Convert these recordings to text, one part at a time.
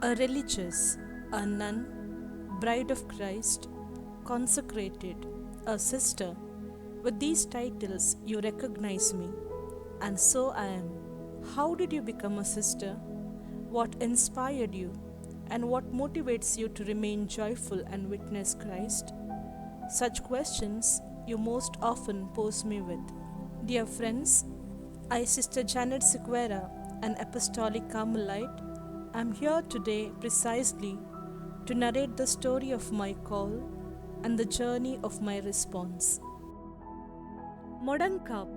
A religious, a nun, bride of Christ, consecrated, a sister. With these titles, you recognize me, and so I am. How did you become a sister? What inspired you? And what motivates you to remain joyful and witness Christ? Such questions you most often pose me with. Dear friends, I, Sr Janet Sequeira, an Apostolic Carmelite, am here today precisely to narrate the story of my call and the journey of my response. Modankap,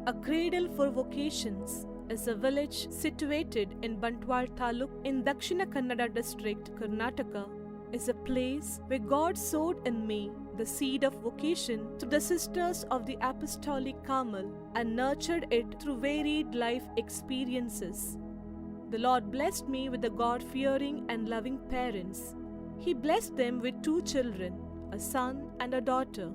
a cradle for vocations, is a village situated in Bantwal Taluk in Dakshina Kannada district, Karnataka. Is a place where God sowed in me the seed of vocation through the Sisters of the Apostolic Carmel and nurtured it through varied life experiences. The Lord blessed me with the God-fearing and loving parents. He blessed them with 2 children, a son and a daughter.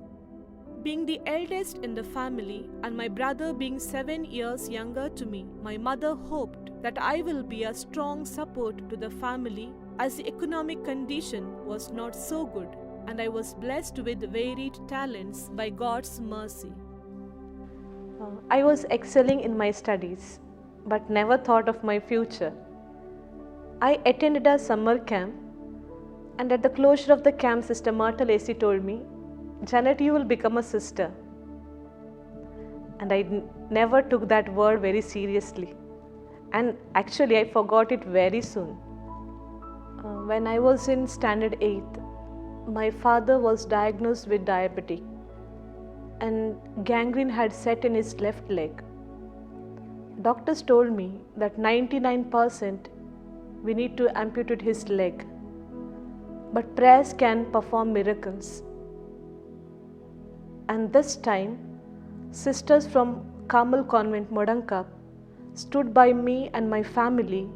Being the eldest in the family and my brother being 7 years younger to me, my mother hoped that I will be a strong support to the family as the economic condition was not so good, and I was blessed with varied talents by God's mercy. I was excelling in my studies, but never thought of my future. I attended a summer camp, and at the closure of the camp, Sister Myrtle AC told me, "Janet, you will become a sister." And I never took that word very seriously. And actually, I forgot it very soon. When I was in standard 8th, my father was diagnosed with diabetic, and gangrene had set in his left leg. Doctors told me that 99% we need to amputate his leg, but prayers can perform miracles. And this time, sisters from Carmel Convent, Modankap, stood by me and my family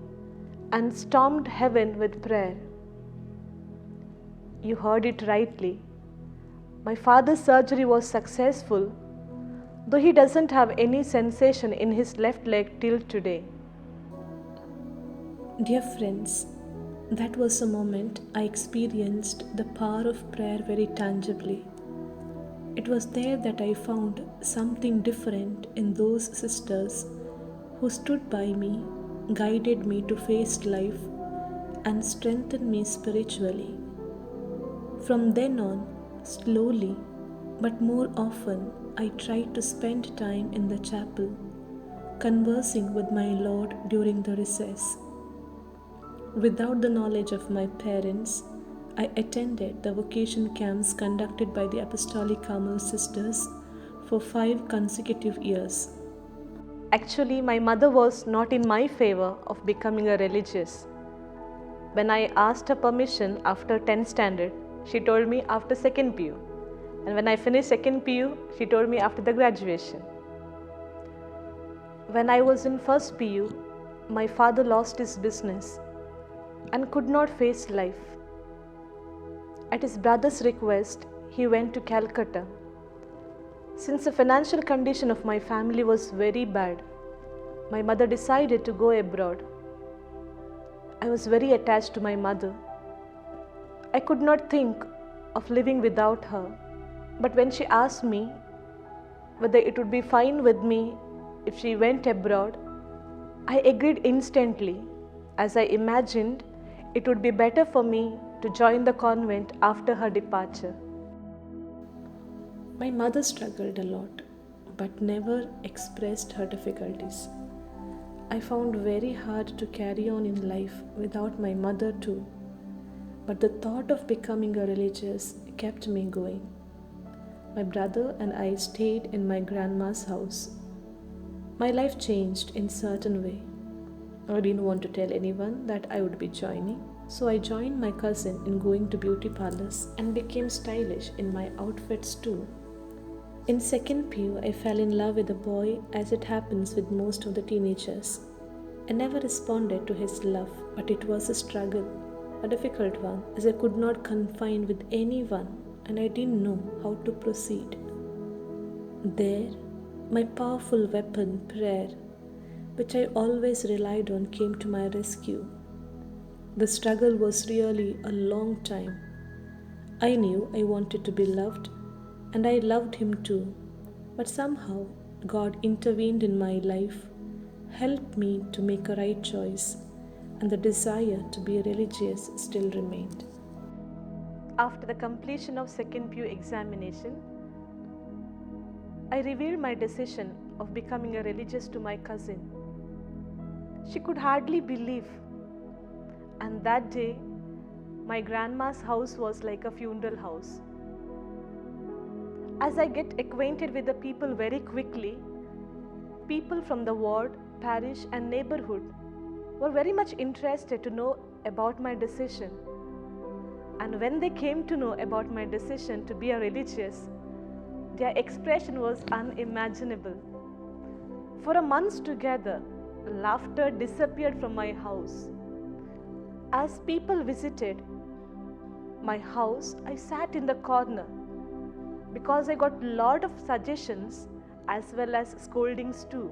and stormed heaven with prayer. You heard it rightly. My father's surgery was successful, though he doesn't have any sensation in his left leg till today. Dear friends, that was a moment I experienced the power of prayer very tangibly. It was there that I found something different in those sisters who stood by me, guided me to face life, and strengthened me spiritually. From then on, slowly but more often, I tried to spend time in the chapel, conversing with my Lord during the recess. Without the knowledge of my parents, I attended the vocation camps conducted by the Apostolic Carmel Sisters for 5 consecutive years. Actually, my mother was not in my favor of becoming a religious. When I asked her permission after 10th standard, she told me after 2nd PU. And when I finished 2nd PU, she told me after the graduation. When I was in 1st PU, my father lost his business and could not face life. At his brother's request, he went to Calcutta. Since the financial condition of my family was very bad, my mother decided to go abroad. I was very attached to my mother. I could not think of living without her, but when she asked me whether it would be fine with me if she went abroad, I agreed instantly, as I imagined it would be better for me to join the convent after her departure. My mother struggled a lot, but never expressed her difficulties. I found very hard to carry on in life without my mother too, but the thought of becoming a religious kept me going. My brother and I stayed in my grandma's house. My life changed in certain way. I didn't want to tell anyone that I would be joining, so I joined my cousin in going to beauty parlors and became stylish in my outfits too. In 2nd PU, I fell in love with a boy, as it happens with most of the teenagers. I never responded to his love, but it was a struggle, a difficult one, as I could not confide with anyone and I didn't know how to proceed. There, my powerful weapon, prayer, which I always relied on, came to my rescue. The struggle was really a long time. I knew I wanted to be loved, and I loved him too. But somehow, God intervened in my life, helped me to make a right choice, and the desire to be religious still remained. After the completion of second PU examination, I revealed my decision of becoming a religious to my cousin. She could hardly believe, and that day, my grandma's house was like a funeral house. As I get acquainted with the people very quickly, people from the ward, parish, and neighborhood were very much interested to know about my decision. And when they came to know about my decision to be a religious, their expression was unimaginable. For a month together, laughter disappeared from my house. As people visited my house, I sat in the corner because I got a lot of suggestions as well as scoldings too.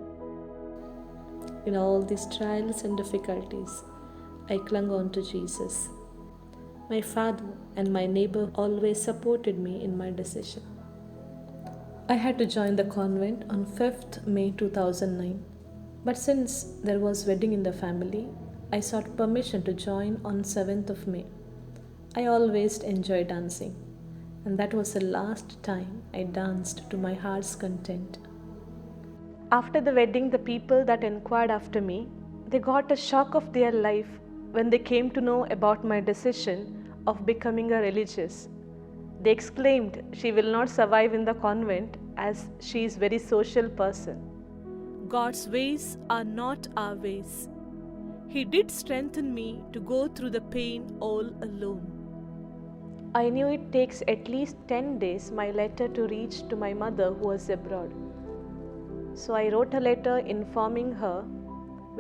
In all these trials and difficulties, I clung on to Jesus. My father and my neighbor always supported me in my decision. I had to join the convent on 5th May 2009, but since there was wedding in the family, I sought permission to join on 7th of May. I always enjoy dancing, and that was the last time I danced to my heart's content. After the wedding, the people that inquired after me, they got a shock of their life when they came to know about my decision of becoming a religious. They exclaimed, "She will not survive in the convent as she is a very social person." God's ways are not our ways. He did strengthen me to go through the pain all alone. I knew it takes at least 10 days my letter to reach to my mother who was abroad. So I wrote a letter informing her,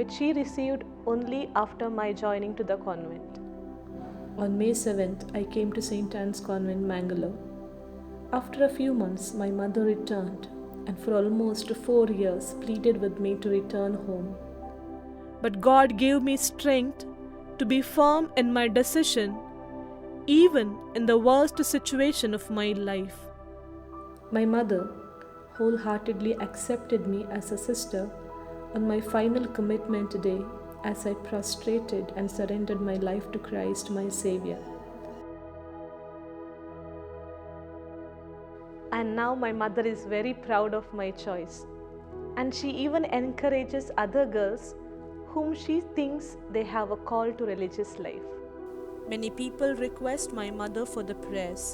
which she received only after my joining to the convent. On May 7th, I came to St. Anne's Convent, Mangalore. After a few months, my mother returned and for almost 4 years pleaded with me to return home. But God gave me strength to be firm in my decision, even in the worst situation of my life. My mother wholeheartedly accepted me as a sister on my final commitment day as I prostrated and surrendered my life to Christ, my Savior. And now my mother is very proud of my choice. And she even encourages other girls whom she thinks they have a call to religious life. Many people request my mother for the prayers,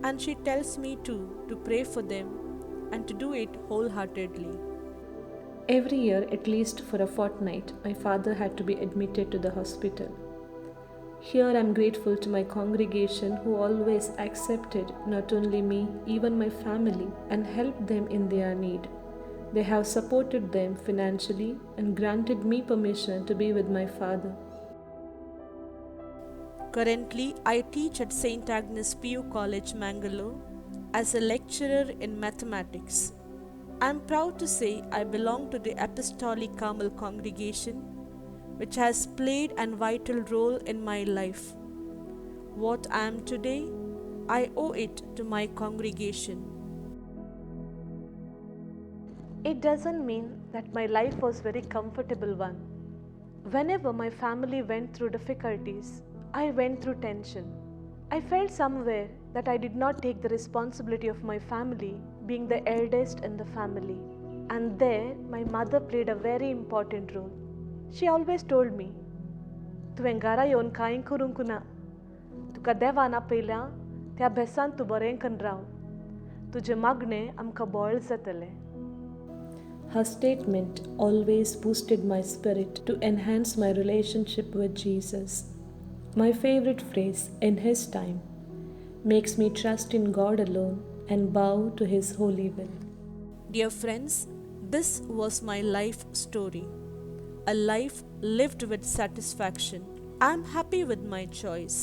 and she tells me to pray for them and to do it wholeheartedly. Every year, at least for a fortnight, my father had to be admitted to the hospital. Here I am grateful to my congregation who always accepted not only me, even my family, and helped them in their need. They have supported them financially and granted me permission to be with my father. Currently, I teach at St. Agnes PU College, Mangalore, as a lecturer in mathematics. I am proud to say I belong to the Apostolic Carmelite congregation, which has played a vital role in my life. What I am today, I owe it to my congregation. It doesn't mean that my life was a very comfortable one. Whenever my family went through difficulties, I went through tension. I felt somewhere that I did not take the responsibility of my family, being the eldest in the family. And there, my mother played a very important role. She always told me, "Tu engara yon kain kurunkuna, tu kadewa na pela, tia besan tu boreng kanrao, tu jemagne am kaboil zatele." Her statement always boosted my spirit to enhance my relationship with Jesus. My favorite phrase, "in His time," makes me trust in God alone and bow to His holy will. Dear friends, this was my life story. A life lived with satisfaction. I am happy with my choice.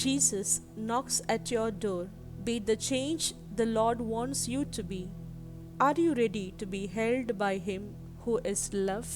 Jesus knocks at your door. Be the change the Lord wants you to be. Are you ready to be held by Him who is love?